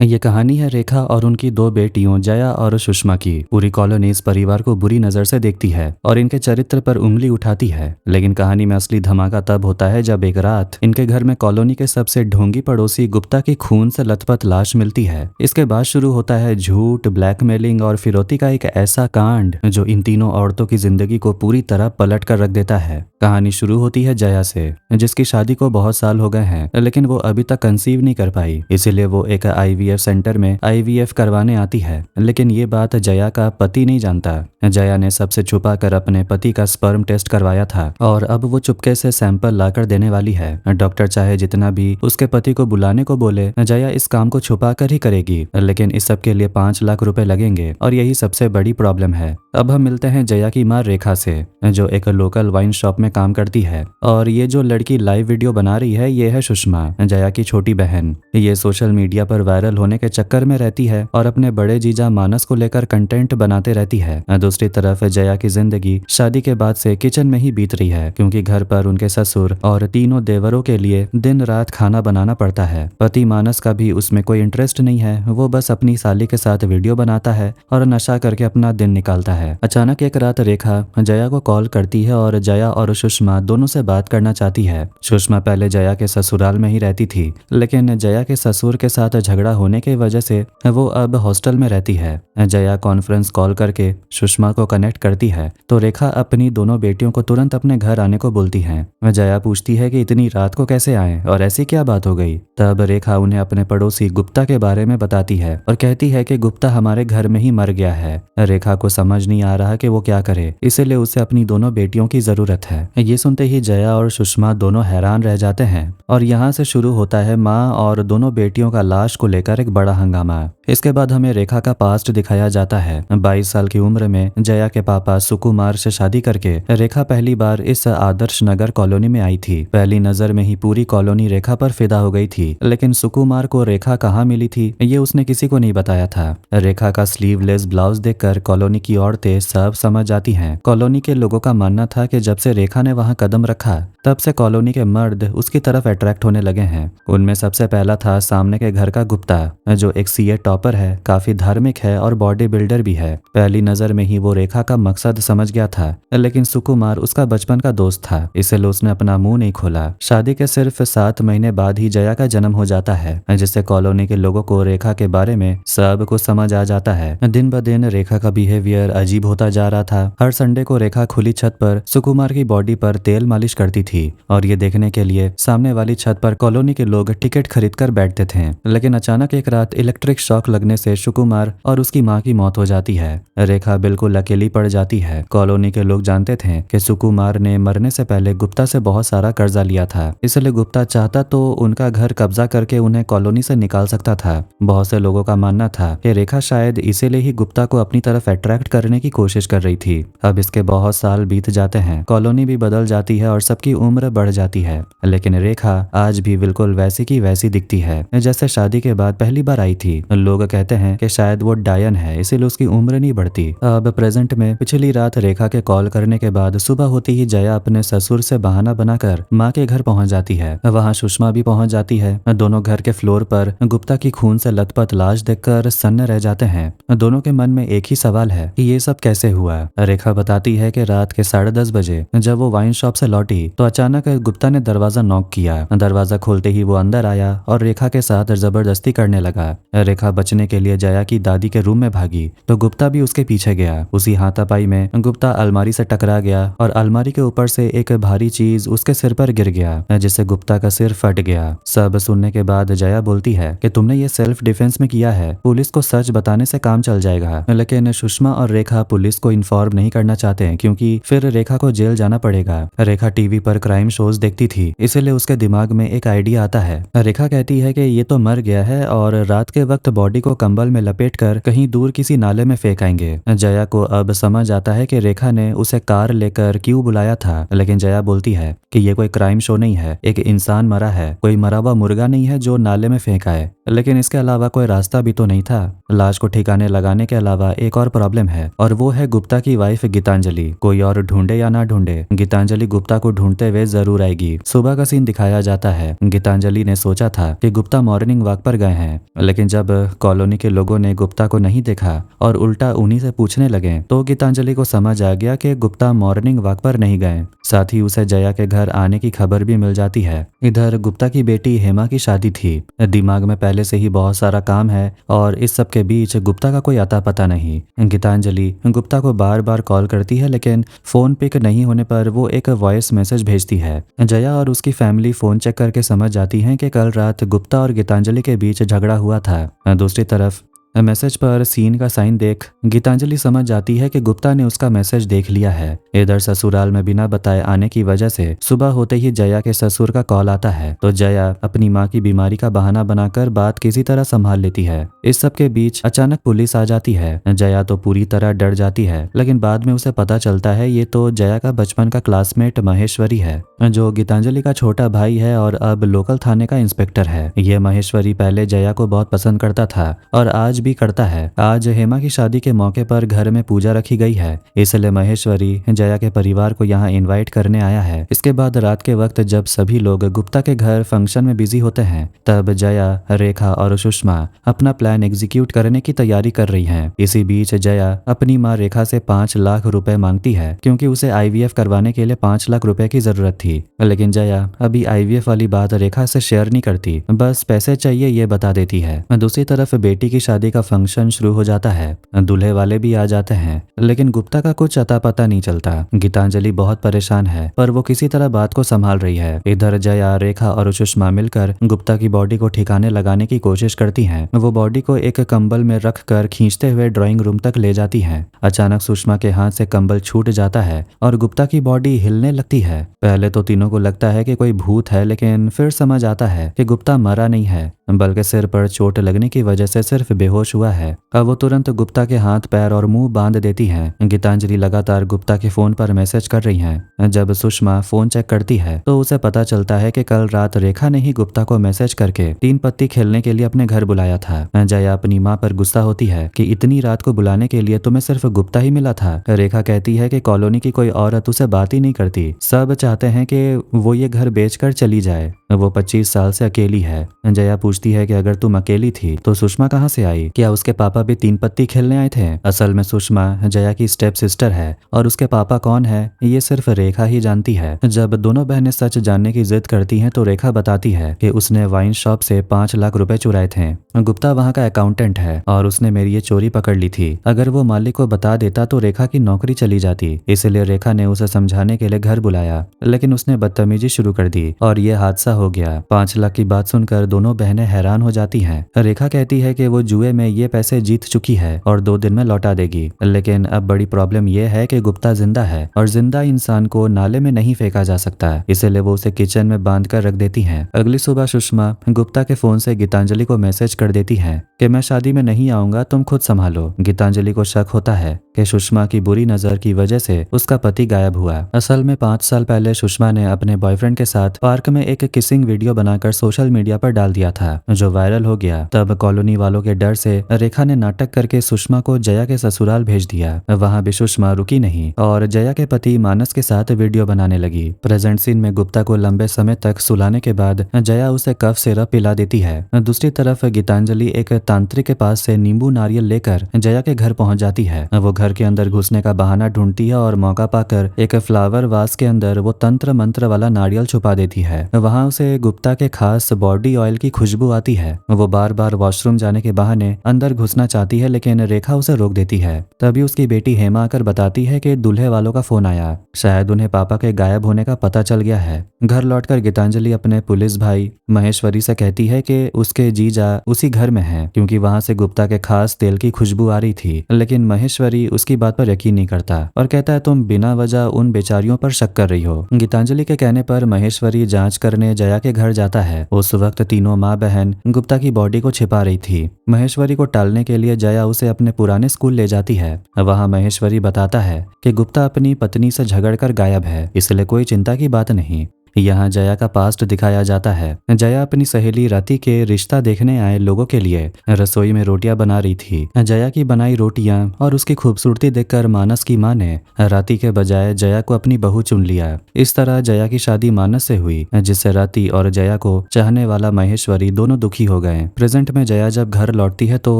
ये कहानी है रेखा और उनकी दो बेटियों जया और सुषमा की। पूरी कॉलोनी इस परिवार को बुरी नजर से देखती है और इनके चरित्र पर उंगली उठाती है। लेकिन कहानी में असली धमाका तब होता है जब एक रात इनके घर में कॉलोनी के सबसे ढोंगी पड़ोसी गुप्ता की खून से लथपथ लाश मिलती है। इसके बाद शुरू होता है झूठ, ब्लैकमेलिंग और फिरौती का एक ऐसा कांड जो इन तीनों औरतों की जिंदगी को पूरी तरह पलट कर रख देता है। कहानी शुरू होती है जया से, जिसकी शादी को बहुत साल हो गए हैं लेकिन वो अभी तक कंसीव नहीं कर पाई। इसीलिए वो एक आईवीएफ सेंटर में आईवीएफ करवाने आती है। लेकिन ये बात जया का पति नहीं जानता। जया ने सबसे छुपा कर अपने पति का स्पर्म टेस्ट करवाया था और अब वो चुपके से सैंपल लाकर देने वाली है। डॉक्टर चाहे जितना भी उसके पति को बुलाने को बोले, जया इस काम को छुपा कर ही करेगी। लेकिन इस सब के लिए 5 लाख रुपए लगेंगे और यही सबसे बड़ी प्रॉब्लम है। अब हम मिलते हैं जया की माँ रेखा से, जो एक लोकल वाइन शॉप में काम करती है। और ये जो लड़की लाइव वीडियो बना रही है, ये है सुषमा, जया की छोटी बहन। ये सोशल मीडिया पर वायरल होने के चक्कर में रहती है और अपने बड़े जीजा मानस को लेकर कंटेंट बनाते रहती है। दूसरी तरफ जया की जिंदगी शादी के बाद से किचन में ही बीत रही है, क्योंकि घर पर उनके ससुर और तीनों देवरों के लिए दिन रात खाना बनाना पड़ता है। पति मानस का भी उसमें कोई इंटरेस्ट नहीं है। वो बस अपनी साली के साथ वीडियो बनाता है और नशा करके अपना दिन निकालता है। अचानक एक रात रेखा जया को कॉल करती है और जया और सुषमा दोनों से बात करना चाहती है। सुषमा पहले जया के ससुराल में ही रहती थी, लेकिन जया के ससुर के साथ झगड़ा होने की वजह से वो अब हॉस्टल में रहती है। जया कॉन्फ्रेंस कॉल करके सुषमा को कनेक्ट करती है तो रेखा अपनी दोनों बेटियों को तुरंत अपने घर आने को बोलती है। जया पूछती है कि इतनी रात को कैसे आए और ऐसी क्या बात हो गई। तब रेखा उन्हें अपने पड़ोसी गुप्ता के बारे में बताती है और कहती है कि गुप्ता हमारे घर में ही मर गया है। रेखा को समझ नहीं आ रहा कि वो क्या करे, इसीलिए उसे अपनी दोनों बेटियों की जरूरत है। ये सुनते ही जया और सुषमा दोनों हैरान रह जाते हैं और यहाँ से शुरू होता है माँ और दोनों बेटियों का लाश को लेकर एक बड़ा हंगामा। इसके बाद हमें रेखा का पास्ट दिखाया जाता है। 22 साल की उम्र में जया के पापा सुकुमार से शादी करके रेखा पहली बार इस आदर्श नगर कॉलोनी में आई थी। पहली नजर में ही पूरी कॉलोनी रेखा पर फिदा हो गई थी। लेकिन सुकुमार को रेखा कहाँ मिली थी, ये उसने किसी को नहीं बताया था। रेखा का स्लीवलेस ब्लाउज देखकर कॉलोनी की औरतें सब समझ जाती हैं। कॉलोनी के लोगों का मानना था कि जब से रेखा ने वहां कदम रखा तब से कॉलोनी के मर्द उसकी तरफ अट्रैक्ट होने लगे हैं। उनमें सबसे पहला था सामने के घर का गुप्ता, जो एक सीए टॉपर है, काफी धार्मिक है और बॉडी बिल्डर भी है। पहली नजर में ही वो रेखा का मकसद समझ गया था। लेकिन सुकुमार उसका बचपन का दोस्त था, इसलिए उसने अपना मुंह नहीं खोला। शादी के सिर्फ 7 महीने बाद ही जया का जन्म हो जाता है, जिससे कॉलोनी के लोगों को रेखा के बारे में सब कुछ समझ आ जाता है। दिन ब दिन रेखा का बिहेवियर अजीब होता जा रहा था। हर संडे को रेखा खुली छत पर सुकुमार की बॉडी पर तेल मालिश करती थी और ये देखने के लिए सामने वाली छत पर कॉलोनी के लोग टिकट खरीद कर बैठते थे। लेकिन अचानक एक रात इलेक्ट्रिक शॉक लगने से सुकुमार और उसकी मां की मौत हो जाती है। रेखा बिल्कुल अकेली पड़ जाती है। कॉलोनी के लोग जानते थे कि सुकुमार ने मरने से पहले गुप्ता से बहुत सारा कर्जा लिया था, इसलिए गुप्ता चाहता तो उनका घर कब्जा करके उन्हें कॉलोनी से निकाल सकता था। बहुत से लोगों का मानना था कि रेखा शायद इसीलिए ही गुप्ता को अपनी तरफ अट्रैक्ट करने की कोशिश कर रही थी। अब इसके बहुत साल बीत जाते हैं, कॉलोनी भी बदल जाती है और सबकी उम्र बढ़ जाती है, लेकिन रेखा आज भी बिल्कुल वैसी की वैसी दिखती है जैसे शादी के बाद पहली बार आई थी। लोग कहते हैं कि शायद वो डायन है, इसीलिए उसकी उम्र नहीं बढ़ती। अब प्रेजेंट में पिछली रात रेखा के कॉल करने के बाद सुबह होती ही जया अपने ससुर से बहाना बनाकर माँ के घर पहुंच जाती है। वहाँ सुषमा भी पहुंच जाती है। दोनों घर के फ्लोर पर गुप्ता की खून से लथपथ लाश देखकर सन्न रह जाते हैं। दोनों के मन में एक ही सवाल है कि ये सब कैसे हुआ। रेखा बताती है कि रात के 10:30 बजे जब वो वाइन शॉप से लौटी तो अचानक गुप्ता ने दरवाजा नॉक किया। दरवाजा खोलते ही वो अंदर आया और रेखा के साथ जबरदस्ती करने लगा। रेखा बचने के लिए जया की दादी के रूम में भागी तो गुप्ता भी उसके पीछे गया। उसी हाथापाई में गुप्ता अलमारी से टकरा गया और अलमारी के ऊपर से एक भारी चीज उसके सिर पर गिर गया, जिससे गुप्ता का सिर फट गया। सब सुनने के बाद जया बोलती है कि तुमने ये सेल्फ डिफेंस में किया है, पुलिस को सच बताने से काम चल जाएगा। लेकिन सुषमा और रेखा पुलिस को इन्फॉर्म नहीं करना चाहते, क्योंकि फिर रेखा को जेल जाना पड़ेगा। रेखा टीवी पर क्राइम शोज देखती थी, इसलिए उसके दिमाग में एक आइडिया आता है। रेखा कहती है कि ये तो मर गया है और रात के वक्त बॉडी को कंबल में लपेटकर कहीं दूर किसी नाले में फेंक आएंगे। जया को अब समझ आता है कि रेखा ने उसे कार लेकर क्यों बुलाया था, लेकिन जया बोलती है कि ये कोई क्राइम शो नहीं है, एक इंसान मरा है, कोई मरा हुआ मुर्गा नहीं है जो नाले में फेंका है। लेकिन इसके अलावा कोई रास्ता भी तो नहीं था। लाश को ठिकाने लगाने के अलावा एक और प्रॉब्लम है, और वो है गुप्ता की वाइफ गीतांजलि। कोई और ढूंढे या ना ढूंढे, गीतांजलि गुप्ता को ढूंढते हुए जरूर आएगी। सुबह का सीन दिखाया जाता है। गीतांजलि ने सोचा था कि गुप्ता मॉर्निंग वॉक पर गए हैं, लेकिन जब कॉलोनी के लोगों ने गुप्ता को नहीं देखा और उल्टा उन्हीं से पूछने लगे तो गीतांजलि को समझ आ गया कि गुप्ता मॉर्निंग वॉक पर नहीं गए। साथ ही उसे जया के घर आने की खबर भी मिल जाती है। इधर गुप्ता की बेटी हेमा की शादी थी। दिमाग में पहले से ही बहुत सारा काम है और इस सब के बीच गुप्ता का कोई अता पता नहीं। गीतांजलि गुप्ता को बार बार कॉल करती है, लेकिन फोन पिक नहीं होने पर वो एक वॉइस मैसेज भेजती है। जया और उसकी फैमिली फोन चेक करके समझ जाती है कि कल रात गुप्ता और गीतांजलि के बीच झगड़ा हुआ था। दूसरी तरफ मैसेज पर सीन का साइन देख गीतांजलि समझ जाती है कि गुप्ता ने उसका मैसेज देख लिया है। इधर ससुराल में बिना बताए आने की वजह से सुबह होते ही जया के ससुर का कॉल आता है, तो जया अपनी माँ की बीमारी का बहाना बनाकर बात किसी तरह संभाल लेती है। इस सब के बीच अचानक पुलिस आ जाती है। जया तो पूरी तरह डर जाती है, लेकिन बाद में उसे पता चलता है ये तो जया का बचपन का क्लासमेट महेश्वरी है, जो गीतांजलि का छोटा भाई है और अब लोकल थाने का इंस्पेक्टर है। ये महेश्वरी पहले जया को बहुत पसंद करता था और आज भी करता है। आज हेमा की शादी के मौके पर घर में पूजा रखी गई है, इसलिए महेश्वरी जया के परिवार को यहाँ इनवाइट करने आया है। इसके बाद रात के वक्त जब सभी लोग गुप्ता के घर फंक्शन में बिजी होते हैं, तब जया, रेखा और सुषमा अपना प्लान एग्जीक्यूट करने की तैयारी कर रही हैं। इसी बीच जया अपनी माँ रेखा से 5 लाख रुपए मांगती है, क्योंकि उसे IVF करवाने के लिए 5 लाख रुपए की जरूरत थी। लेकिन जया अभी IVF वाली बात रेखा से शेयर नहीं करती, बस पैसे चाहिए ये बता देती है। दूसरी तरफ बेटी की शादी का फंक्शन शुरू हो जाता है। दूल्हे वाले भी आ जाते हैं, लेकिन गुप्ता का कुछ अता पता नहीं चलता। गीतांजलि बहुत परेशान है, पर वो किसी तरह बात को संभाल रही है। इधर जया, रेखा और सुषमा मिलकर गुप्ता की बॉडी को ठिकाने लगाने की कोशिश करती हैं। वो बॉडी को एक कंबल में रख कर खींचते हुए ड्राइंग रूम तक ले जाती हैं। अचानक सुषमा के हाथ से कंबल छूट जाता है और गुप्ता की बॉडी हिलने लगती है। पहले तो तीनों को लगता है कि कोई भूत है, लेकिन फिर समझ आता है कि गुप्ता मरा नहीं है, बल्कि सिर पर चोट लगने की वजह से सिर्फ बेहोश हुआ है। अब वो तुरंत गुप्ता के हाथ, पैर और मुंह बांध देती हैं। गीतांजलि लगातार गुप्ता के फोन पर मैसेज कर रही हैं। जब सुषमा फोन चेक करती है तो उसे पता चलता है कि कल रात रेखा ने ही गुप्ता को मैसेज करके 3 पत्ती खेलने के लिए अपने घर बुलाया था। जया अपनी माँ पर गुस्सा होती है कि इतनी रात को बुलाने के लिए तुम्हें सिर्फ गुप्ता ही मिला था। रेखा कहती है कि कॉलोनी की कोई औरत उसे बात ही नहीं करती, सब चाहते हैं कि वो ये घर बेचकर चली जाए। वो 25 साल से अकेली है। जया पूछती है कि अगर तुम अकेली थी तो सुषमा कहाँ से आई? क्या उसके पापा भी 3 पत्ती खेलने आए थे? असल में सुषमा जया की स्टेप सिस्टर है और उसके पापा कौन है ये सिर्फ रेखा ही जानती है। जब दोनों बहनें सच जानने की जिद करती हैं तो रेखा बताती है कि उसने वाइन शॉप से 5 लाख रुपए चुराए थे। गुप्ता वहाँ का अकाउंटेंट है और उसने मेरी ये चोरी पकड़ ली थी। अगर वो मालिक को बता देता तो रेखा की नौकरी चली जाती, इसलिए रेखा ने उसे समझाने के लिए घर बुलाया, लेकिन उसने बदतमीजी शुरू कर दी और ये हादसा हो गया। 5 लाख की बात सुनकर दोनों बहनें हैरान हो जाती हैं। रेखा कहती है कि वो जुए में ये पैसे जीत चुकी है और 2 दिन में लौटा देगी, लेकिन अब बड़ी प्रॉब्लम ये है कि गुप्ता जिंदा है और जिंदा इंसान को नाले में नहीं फेंका जा सकता, इसलिए वो उसे किचन में बांध कर रख देती हैं। अगली सुबह सुषमा गुप्ता के फोन से गीतांजलि को मैसेज कर देती है कि मैं शादी में नहीं आऊंगा, तुम खुद संभालो। गीतांजलि को शक होता है कि सुषमा की बुरी नजर की वजह से उसका पति गायब हुआ। असल में 5 साल पहले सुषमा ने अपने बॉयफ्रेंड के साथ पार्क में एक किसिंग वीडियो बनाकर सोशल मीडिया पर डाल दिया था, जो वायरल हो गया। तब कॉलोनी वालों के डर से रेखा ने नाटक करके सुषमा को जया के ससुराल भेज दिया। वहां भी सुषमा रुकी नहीं और जया के पति मानस के साथ वीडियो बनाने लगी। प्रेजेंट सीन में गुप्ता को लंबे समय तक सुलाने के बाद जया उसे कफ सिरप पिला देती है। दूसरी तरफ गीतांजलि एक तांत्रिक के पास से नींबू नारियल लेकर जया के घर पहुंच जाती है। वो घर के अंदर घुसने का बहाना ढूंढती है और मौका पाकर एक फ्लावर वास के अंदर वो तंत्र मंत्र वाला नारियल छुपा देती है। वहां उसे गुप्ता के खास बॉडी ऑयल की खुशबू आती है। वो बार बार वॉशरूम जाने के बहाने अंदर घुसना चाहती है, लेकिन रेखा उसे रोक देती है। तभी उसकी बेटी हेमा आकर बताती है कि दूल्हे वालों का फोन आया, शायद उन्हें पापा के गायब होने का पता चल गया है। घर लौटकर गीतांजलि अपने पुलिस भाई महेश्वरी से कहती है कि उसके जीजा उसी घर में हैं, क्योंकि वहां से गुप्ता के खास तेल की खुशबू आ रही थी। लेकिन महेश्वरी उसकी बात पर यकीन नहीं करता और कहता है तुम बिना वजह उन बेचारियों पर शक कर रही हो। गीतांजलि के कहने पर महेश्वरी जांच करने जया के घर जाता है। उस वक्त तीनों माँ बहन गुप्ता की बॉडी को छिपा रही थी। महेश्वरी महेश्वरी को टालने के लिए जया उसे अपने पुराने स्कूल ले जाती है। वहां महेश्वरी बताता है कि गुप्ता अपनी पत्नी से झगड़कर गायब है, इसलिए कोई चिंता की बात नहीं। यहाँ जया का पास्ट दिखाया जाता है। जया अपनी सहेली रति के रिश्ता देखने आए लोगों के लिए रसोई में रोटियां बना रही थी। जया की बनाई रोटियां और उसकी खूबसूरती देखकर मानस की मां ने रति के बजाय जया को अपनी बहू चुन लिया। इस तरह जया की शादी मानस से हुई, जिससे रति और जया को चाहने वाला महेश्वरी दोनों दुखी हो गए। प्रेजेंट में जया जब घर लौटती है तो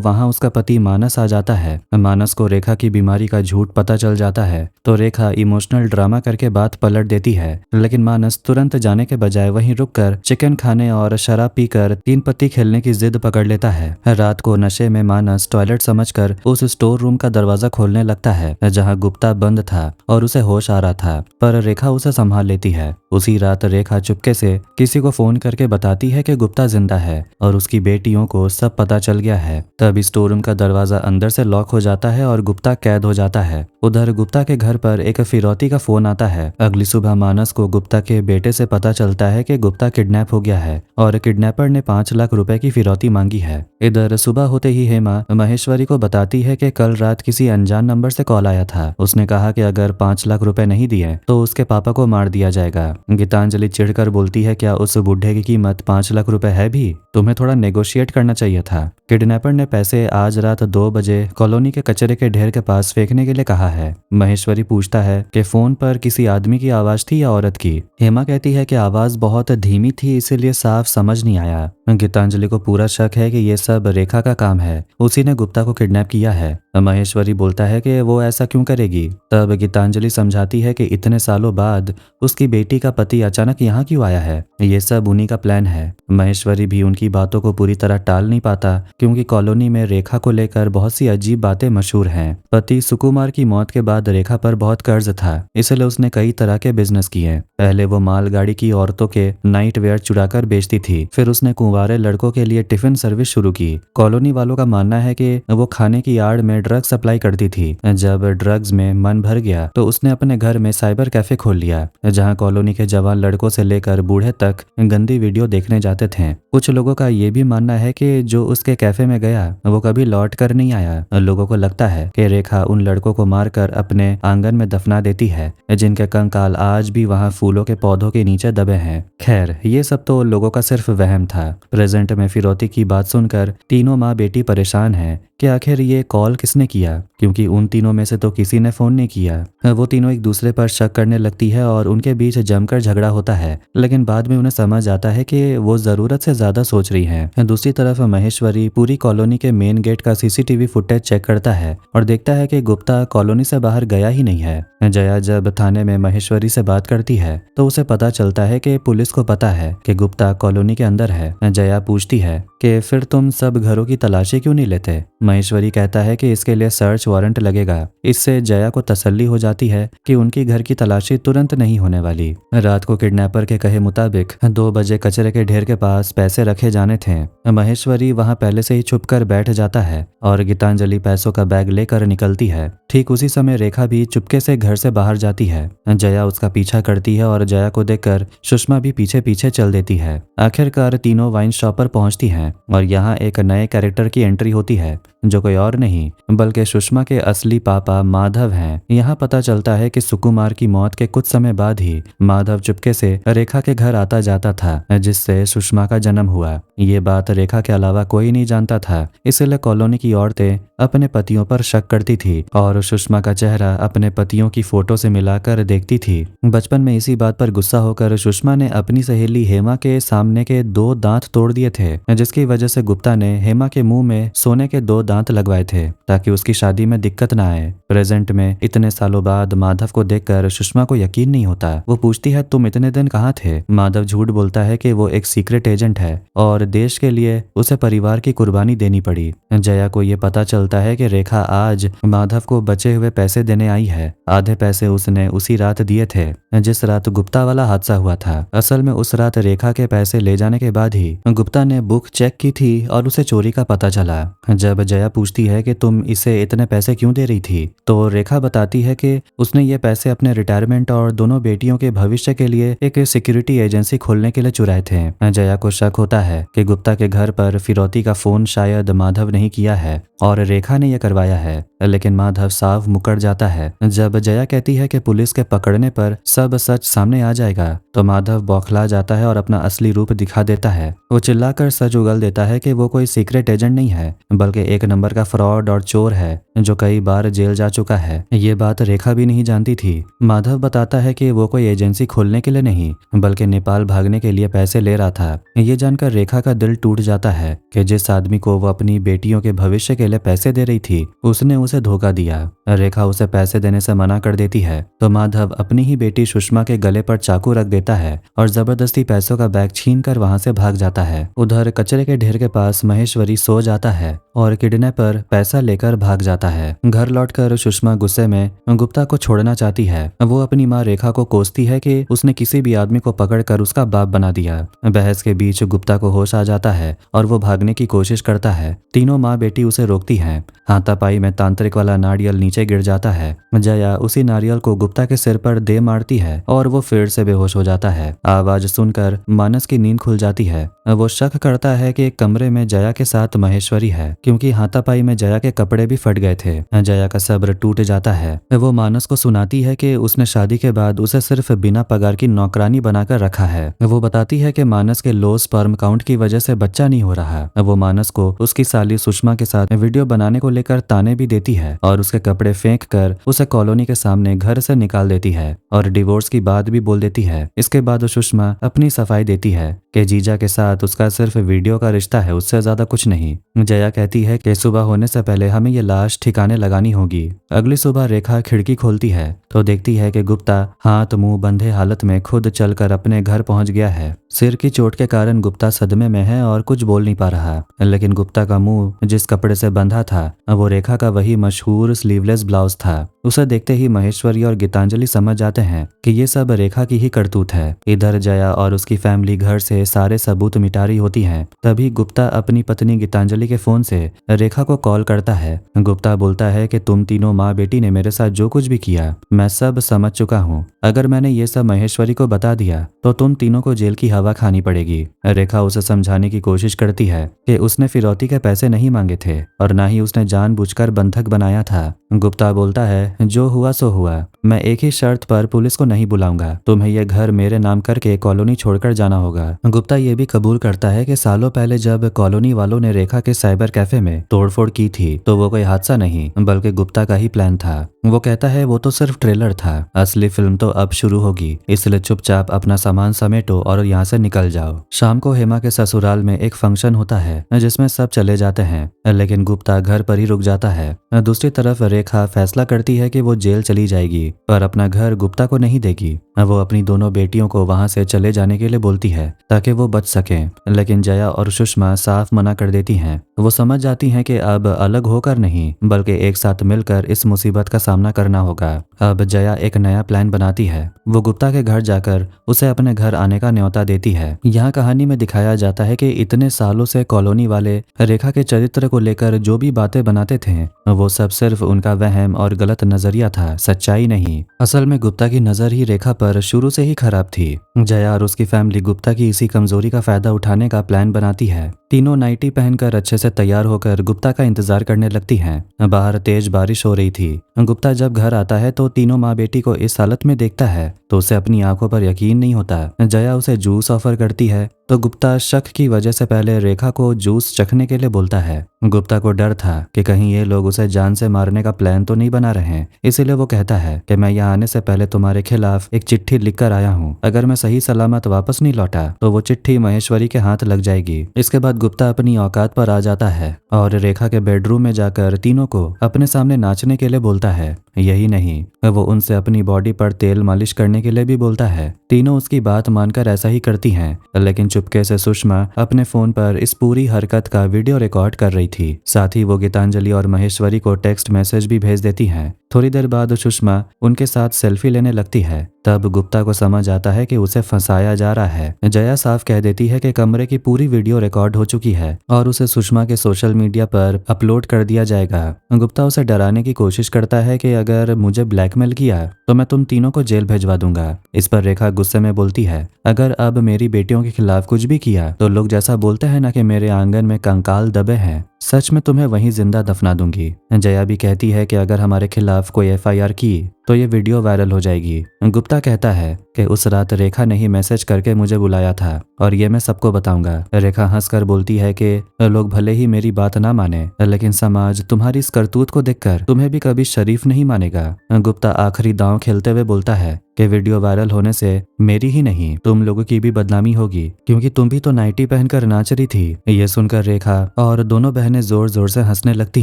वहाँ उसका पति मानस आ जाता है। मानस को रेखा की बीमारी का झूठ पता चल जाता है तो रेखा इमोशनल ड्रामा करके बात पलट देती है, लेकिन मानस तुरंत जाने के बजाय वहीं रुककर चिकन खाने और शराब पीकर 3 पत्ती खेलने की जिद पकड़ लेता है। रात को नशे में मानस टॉयलेट समझकर उस स्टोर रूम का दरवाजा खोलने लगता है जहां गुप्ता बंद था और उसे होश आ रहा था, पर रेखा उसे संभाल लेती है। उसी रात रेखा चुपके से किसी को फोन करके बताती है कि गुप्ता जिंदा है और उसकी बेटियों को सब पता चल गया है। तब स्टोर रूम का दरवाजा अंदर से लॉक हो जाता है और गुप्ता कैद हो जाता है। उधर गुप्ता के घर पर एक फिरौती का फोन आता है। अगली सुबह मानस को गुप्ता के बेटे से पता चलता है कि गुप्ता किडनैप हो गया है और किडनैपर ने 5 लाख रुपए की फिरौती मांगी है। इधर सुबह होते ही हेमा महेश्वरी को बताती है कि कल रात किसी अनजान नंबर से कॉल आया था। उसने कहा कि अगर 5 लाख रुपए नहीं दिए तो उसके पापा को मार दिया जाएगा। गीतांजलि चिढ़कर बोलती है, क्या उस बुढ़े की कीमत 5 लाख रुपए है भी? तुम्हें थोड़ा नेगोशिएट करना चाहिए था। किडनैपर ने पैसे आज रात 2 बजे कॉलोनी के कचरे के ढेर के पास फेंकने के लिए कहा है। महेश्वरी पूछता है कि फोन पर किसी आदमी की आवाज थी या औरत की। हेमा कहती है कि आवाज बहुत धीमी थी, इसीलिए साफ समझ नहीं आया। गीतांजलि को पूरा शक है कि ये सब रेखा का काम है, उसी ने गुप्ता को किडनैप किया है। महेश्वरी बोलता है कि वो ऐसा क्यों करेगी। तब गीतांजलि समझाती है कि इतने सालों बाद उसकी बेटी का पति अचानक यहाँ क्यों आया है, ये सब उन्हीं का प्लान है। महेश्वरी भी उनकी बातों को पूरी तरह टाल नहीं पाता, क्योंकि कॉलोनी में रेखा को लेकर बहुत सी अजीब बातें मशहूर हैं। पति सुकुमार की मौत के बाद रेखा पर बहुत कर्ज था, इसलिए उसने कई तरह के बिजनेस किए। पहले वो मालगाड़ी की औरतों के नाइट वेयर चुराकर बेचती थी, फिर उसने कुंवारे लड़कों के लिए टिफिन सर्विस शुरू की। कॉलोनी वालों का मानना है कि वो खाने की आड़ में ड्रग सप्लाई करती थी। जब ड्रग्स में मन भर गया तो उसने अपने घर में साइबर कैफे खोल लिया, जहां कॉलोनी के जवान लड़कों से लेकर बूढ़े तक गंदी वीडियो देखने जाते थे। कुछ लोगों का ये भी मानना है कि जो उसके कैफे में गया वो कभी लौट कर नहीं आया। लोगों को लगता है कि रेखा उन लड़कों को मारकर अपने आंगन में दफना देती है, जिनके कंकाल आज भी वहां फूलों के पौधों के नीचे दबे हैं। खैर, ये सब तो लोगों का सिर्फ वहम था। प्रेजेंट में फिरौती की बात सुनकर तीनों माँ बेटी परेशान है कि आखिर ये कॉल किसने किया, क्योंकि उन तीनों में से तो किसी ने फोन नहीं किया। वो तीनों एक दूसरे पर शक करने लगती है और उनके बीच जमकर झगड़ा होता है, लेकिन बाद में उन्हें समझ आता है कि वो जरूरत से ज्यादा सोच रही हैं। दूसरी तरफ महेश्वरी पूरी कॉलोनी के मेन गेट का सीसीटीवी फुटेज चेक करता है और देखता है कि गुप्ता कॉलोनी से बाहर गया ही नहीं है। जया जब थाने में महेश्वरी से बात करती है तो उसे पता चलता है कि पुलिस को पता है कि गुप्ता कॉलोनी के अंदर है। जया पूछती है कि फिर तुम सब घरों की तलाशी क्यों नहीं लेते। महेश्वरी कहता है कि इसके लिए सर्च वारंट लगेगा। इससे जया को तसल्ली हो जाती है कि उनकी घर की तलाशी तुरंत नहीं होने वाली। रात को किडनैपर के कहे मुताबिक 2 बजे कचरे के ढेर के पास पैसे रखे जाने थे। महेश्वरी वहां पहले से ही छुपकर बैठ जाता है और गीतांजलि पैसों का बैग लेकर निकलती है। ठीक उसी समय रेखा भी चुपके से घर से बाहर जाती है। जया उसका पीछा करती है और जया को देखकर सुषमा भी पीछे पीछे चल देती है। आखिरकार तीनों वाइन शॉप पर पहुंचती हैं और यहाँ एक नए कैरेक्टर की एंट्री होती है, जो कोई और नहीं बल्कि सुषमा के असली पापा माधव हैं। यहाँ पता चलता है कि सुकुमार की मौत के कुछ समय बाद ही माधव चुपके से रेखा के घर आता जाता था, जिससे सुषमा का जन्म हुआ। ये बात रेखा के अलावा कोई नहीं जानता था, इसलिए कॉलोनी की औरतें अपने पतियों पर शक करती थी और सुषमा का चेहरा अपने पतियों की फोटो से मिलाकर देखती थी। बचपन में इसी बात पर गुस्सा होकर सुषमा ने अपनी सहेली हेमा के सामने के 2 दांत तोड़ दिए थे, जिसकी वजह से गुप्ता ने हेमा के मुंह में सोने के 2 दांत लगवाए थे ताकि उसकी शादी में दिक्कत ना आए। प्रेजेंट में इतने सालों बाद माधव को देखकर सुषमा को यकीन नहीं होता। वो पूछती है, तुम इतने दिन कहाँ थे। माधव झूठ बोलता है कि वो एक सीक्रेट एजेंट है और देश के लिए उसे परिवार की कुर्बानी देनी पड़ी। जया को ये पता चलता है कि रेखा आज माधव को बचे हुए पैसे देने आई है। आधे पैसे उसने उसी रात दिए थे जिस रात गुप्ता वाला हादसा हुआ था। असल में उस रात रेखा के पैसे ले जाने के बाद ही गुप्ता ने बुक चेक की थी और उसे चोरी का पता चला। जब जया पूछती है कि तुम इसे इतने पैसे क्यों दे रही थी, तो रेखा बताती है कि उसने ये पैसे अपने रिटायरमेंट और दोनों बेटियों के भविष्य के लिए एक सिक्योरिटी एजेंसी खोलने के लिए चुराए थे। जया को शक होता है कि गुप्ता के घर पर फिरौती का फोन शायद माधव नहीं किया है और रेखा ने यह करवाया है, लेकिन माधव साफ मुकर जाता है। जब जया कहती है कि पुलिस के पकड़ने पर सब सच सामने आ जाएगा, तो माधव बौखला जाता है और अपना असली रूप दिखा देता है। वो चिल्लाकर सच उगल देता है कि वो कोई सीक्रेट एजेंट नहीं है, बल्कि एक नंबर का फ्रॉड और चोर है जो कई बार जेल जा चुका है। ये बात रेखा भी नहीं जानती थी। माधव बताता है कि वो कोई एजेंसी खोलने के लिए नहीं, बल्कि नेपाल भागने के लिए पैसे ले रहा था। ये जानकर रेखा का दिल टूट जाता है कि जिस आदमी को वो अपनी बेटियों के भविष्य के लिए पैसे दे रही थी, उसने उसे धोखा दिया। रेखा उसे पैसे देने से मना कर देती है, तो माधव अपनी ही बेटी सुषमा के गले पर चाकू रख देता है और जबरदस्ती पैसों का बैग छीन कर वहां से भाग जाता है। उधर कचरे के ढेर के पास महेश्वरी सो जाता है और किडनैपर पैसा लेकर भाग जाता है। घर लौटकर सुषमा गुस्से में गुप्ता को छोड़ना चाहती है। वो अपनी माँ रेखा को कोसती है कि उसने किसी भी आदमी को पकड़कर उसका बाप बना दिया। बहस के बीच गुप्ता को होश आ जाता है और वो भागने की कोशिश करता है। तीनों माँ बेटी उसे रोकती हैं। हाथापाई में तांत्रिक वाला नारियल नीचे गिर जाता है। जया उसी नारियल को गुप्ता के सिर पर दे मारती है और वो फिर से बेहोश हो जाता है। आवाज सुनकर मानस की नींद खुल जाती है। वो शक करता है कि एक कमरे में जया के साथ महेश्वरी है, क्योंकि हाथापाई में जया के कपड़े भी फट गए थे। जया का सब्र टूट जाता है। वो मानस को सुनाती है कि उसने शादी के बाद उसे सिर्फ बिना पगार की नौकरानी बनाकर रखा है। वो बताती है कि मानस के लो स्पर्म काउंट की वजह से बच्चा नहीं हो रहा। वो मानस को उसकी साली सुषमा के साथ वीडियो बनाने को लेकर ताने भी देती है और उसके कपड़े फेंक कर उसे कॉलोनी के सामने घर से निकाल देती है और डिवोर्स की बात भी बोल देती है। इसके बाद सुषमा अपनी सफाई देती है कि जीजा के साथ उसका सिर्फ वीडियो का रिश्ता है, उससे ज्यादा कुछ नहीं। जया कहती है कि सुबह होने से पहले हमें ये लाश ठिकाने लगानी होगी। अगली सुबह रेखा खिड़की खोलती है तो देखती है कि गुप्ता हाथ मुंह बंधे हालत में खुद चलकर अपने घर पहुंच गया है। सिर की चोट के कारण गुप्ता सदमे में है और कुछ बोल नहीं पा रहा, लेकिन गुप्ता का मुंह जिस कपड़े से बंधा था वो रेखा का वही मशहूर स्लीवलेस ब्लाउज था। उसे देखते ही महेश्वरी और गीतांजलि समझ जाते हैं कि ये सब रेखा की ही करतूत है। इधर जया और उसकी फैमिली घर से सारे सबूत मिटा रही होती हैं। तभी गुप्ता अपनी पत्नी गीतांजलि के फोन से रेखा को कॉल करता है। गुप्ता बोलता है कि तुम तीनों माँ बेटी ने मेरे साथ जो कुछ भी किया मैं सब समझ चुका हूँ। अगर मैंने ये सब महेश्वरी को बता दिया तो तुम तीनों को जेल की हवा खानी पड़ेगी। रेखा उसे समझाने की कोशिश करती है कि उसने फिरौती के पैसे नहीं मांगे थे और ना ही उसने जानबूझकर बंधक बनाया था। गुप्ता बोलता है जो हुआ सो हुआ, मैं एक ही शर्त पर पुलिस को नहीं बुलाऊंगा, तुम्हें यह घर मेरे नाम करके कॉलोनी छोड़कर जाना होगा। गुप्ता ये भी कबूल करता है कि सालों पहले जब कॉलोनी वालों ने रेखा के साइबर कैफे में तोड़फोड़ की थी तो वो कोई हादसा नहीं बल्कि गुप्ता का ही प्लान था। वो कहता है वो तो सिर्फ ट्रेलर था, असली फिल्म तो अब शुरू होगी, इसलिए चुपचाप अपना सामान समेटो और यहाँ से निकल जाओ। शाम को हेमा के ससुराल में एक फंक्शन होता है जिसमें सब चले जाते हैं, लेकिन गुप्ता घर पर ही रुक जाता है। दूसरी तरफ रेखा फैसला करती है कि वो जेल चली जाएगी पर अपना घर गुप्ता को नहीं देगी। वो अपनी दोनों बेटियों को वहां से चले जाने के लिए बोलती है ताकि वो बच सकें, लेकिन जया और सुषमा साफ मना कर देती हैं। वो समझ जाती हैं कि अब अलग होकर नहीं बल्कि एक साथ मिलकर इस मुसीबत का सामना करना होगा। अब जया एक नया प्लान बनाती है। वो गुप्ता के घर जाकर उसे अपने घर आने का न्योता देती है। यहाँ कहानी में दिखाया जाता है कि इतने सालों से कॉलोनी वाले रेखा के चरित्र को लेकर जो भी बातें बनाते थे वो सब सिर्फ उनका वहम और गलत नजरिया था, सच्चाई नहीं। असल में गुप्ता की नजर ही रेखा पर शुरू से ही खराब थी। जया और उसकी फैमिली गुप्ता की इसी कमजोरी का फायदा उठाने का प्लान बनाती है। तीनों नाइटी पहनकर अच्छे से तैयार होकर गुप्ता का इंतजार करने लगती हैं। बाहर तेज बारिश हो रही थी। गुप्ता जब घर आता है तो तीनों माँ बेटी को इस हालत में देखता है तो उसे अपनी आंखों पर यकीन नहीं होता। जया उसे जूस ऑफर करती है तो गुप्ता शक की वजह से पहले रेखा को जूस चखने के लिए बोलता है। गुप्ता को डर था कि कहीं ये लोग उसे जान से मारने का प्लान तो नहीं बना रहे हैं, इसीलिए वो कहता है कि मैं यहाँ आने से पहले तुम्हारे खिलाफ एक चिट्ठी लिख कर आया हूँ। अगर मैं सही सलामत वापस नहीं लौटा तो वो चिट्ठी महेश्वरी के हाथ लग जाएगी। इसके बाद गुप्ता अपनी औकात पर आ जाता है और रेखा के बेडरूम में जाकर तीनों को अपने सामने नाचने के लिए बोलता है। यही नहीं, वो उनसे अपनी बॉडी पर तेल मालिश करने के लिए भी बोलता है। तीनों उसकी बात मानकर ऐसा ही करती हैं, लेकिन चुपके से सुषमा अपने फोन पर इस पूरी हरकत का वीडियो रिकॉर्ड कर रही थी। साथ ही वो गीतांजलि और महेश्वरी को टेक्स्ट मैसेज भी भेज देती हैं। थोड़ी देर बाद सुषमा उनके साथ सेल्फी लेने लगती है। तब गुप्ता को समझ आता है कि उसे फंसाया जा रहा है। जया साफ कह देती है कि कमरे की पूरी वीडियो रिकॉर्ड हो चुकी है और उसे सुषमा के सोशल मीडिया पर अपलोड कर दिया जाएगा। गुप्ता उसे डराने की कोशिश करता है कि अगर मुझे ब्लैकमेल किया तो मैं तुम तीनों को जेल भेजवा दूंगा। इस पर रेखा गुस्से में बोलती है, अगर अब मेरी बेटियों के खिलाफ कुछ भी किया तो लोग जैसा बोलते हैं ना कि मेरे आंगन में कंकाल दबे हैं, सच में तुम्हें वहीं जिंदा दफना दूंगी। जया भी कहती है कि अगर हमारे खिलाफ कोई एफआईआर की तो ये वीडियो वायरल हो जाएगी। गुप्ता कहता है कि उस रात रेखा ने ही मैसेज करके मुझे बुलाया था और ये मैं सबको बताऊंगा। रेखा हंसकर बोलती है कि लोग भले ही मेरी बात ना माने, लेकिन समाज तुम्हारी इस करतूत को देखकर तुम्हें भी कभी शरीफ नहीं मानेगा। गुप्ता आखिरी दांव खेलते हुए बोलता है कि वीडियो वायरल होने से मेरी ही नहीं तुम लोगों की भी बदनामी होगी, क्योंकि तुम भी तो नाइटी पहनकर नाच रही थी। ये सुनकर रेखा और दोनों बहनें जोर जोर से हंसने लगती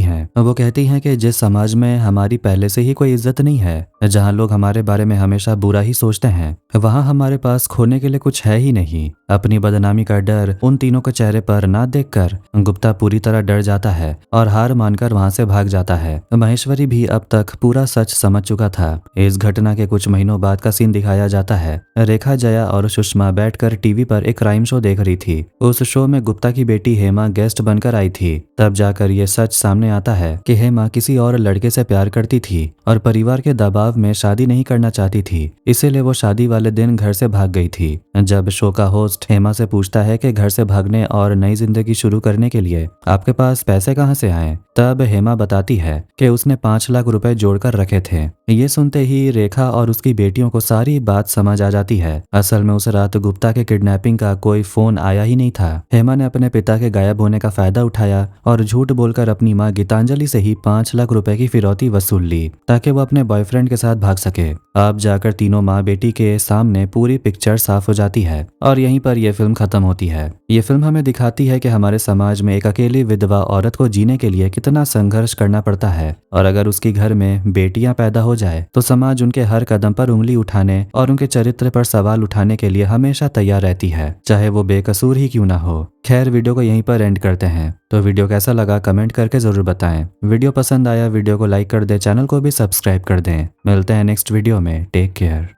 हैं। वो कहती हैं कि जिस समाज में हमारी पहले से ही कोई इज्जत नहीं है, जहाँ लोग हमारे बारे में हमेशा बुरा ही सोचते हैं, वहाँ हमारे पास खोने के लिए कुछ है ही नहीं। अपनी बदनामी का डर उन तीनों के चेहरे पर ना देखकर गुप्ता पूरी तरह डर जाता है और हार मानकर वहां से भाग जाता है। महेश्वरी भी अब तक पूरा सच समझ चुका था। इस घटना के कुछ महीनों बाद का सीन दिखाया जाता है। रेखा, जया और सुषमा बैठकर टीवी पर एक क्राइम शो देख रही थी। उस शो में गुप्ता की बेटी हेमा गेस्ट बनकर आई थी। तब जाकर ये सच सामने आता है कि हेमा किसी और लड़के से प्यार करती थी और परिवार के दबाव में शादी नहीं करना चाहती थी, इसीलिए वो शादी वाले दिन घर से भाग गई थी। जब शो का होस्ट हेमा से पूछता है कि घर से भागने और नई जिंदगी शुरू करने के लिए आपके पास पैसे कहाँ से आए, तब हेमा बताती है कि उसने 5 लाख रुपए जोड़कर रखे थे। ये सुनते ही रेखा और उसकी बेटियों को सारी बात समझ आ जाती है। असल में उस रात गुप्ता के किडनैपिंग का कोई फोन आया ही नहीं था। हेमा ने अपने पिता के गायब होने का फायदा उठाया और झूठ बोलकर अपनी मां गीतांजलि से ही 5 लाख रुपए की फिरौती वसूल ली ताकि वो अपने बॉयफ्रेंड के साथ भाग सके। अब जाकर तीनों माँ बेटी के सामने पूरी पिक्चर साफ हो जाती है और यहीं पर यह फिल्म खत्म होती है। ये फिल्म हमें दिखाती है कि हमारे समाज में एक अकेली विधवा औरत को जीने के लिए कितना संघर्ष करना पड़ता है, और अगर उसकी घर में बेटियां पैदा हो जाए तो समाज उनके हर कदम पर उंगली उठाने और उनके चरित्र पर सवाल उठाने के लिए हमेशा तैयार रहती है, चाहे वो बेकसूर ही क्यों ना हो। खैर, वीडियो को यहीं पर एंड करते हैं। तो वीडियो कैसा लगा कमेंट करके जरूर बताएं। वीडियो पसंद आया वीडियो को लाइक कर दें, चैनल को भी सब्सक्राइब कर दें। मिलते हैं नेक्स्ट वीडियो में। Take care.